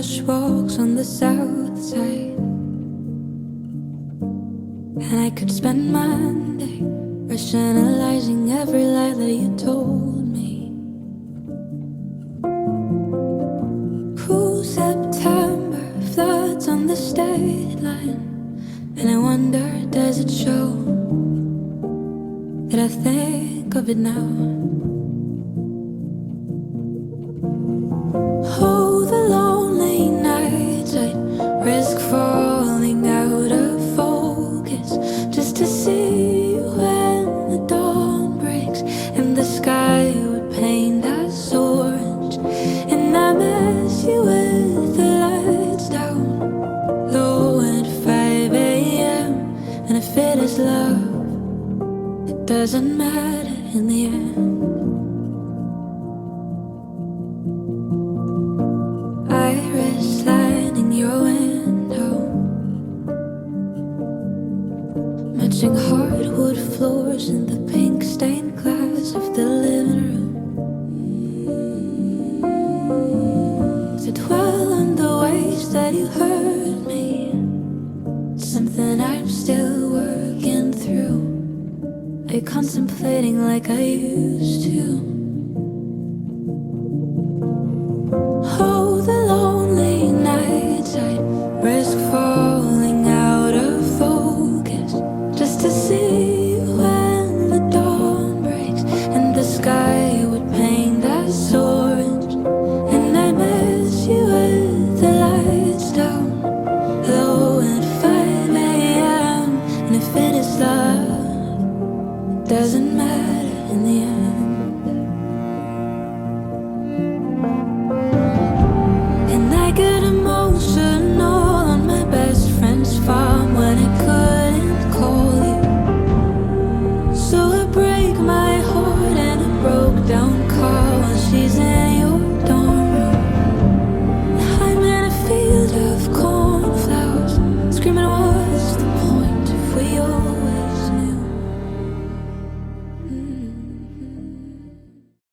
fresh walks on the south side, and I could spend Monday rationalizing every lie that you told me. Cruel September floods on the state line, and I wonder, does it show that I think of it now? Oh, the lonely nights I'd risk falling out of focus just to see you when the dawn breaks and the sky would paint us orange, and I miss you with the lights down low at 5 a.m. And if it is love, it doesn't matter in the end. Iris lining your window, matching hardwood floors and the pink stained glass of the living room. To dwell on the ways that you hurt me, something I'm still working through. Are you contemplating like I used to?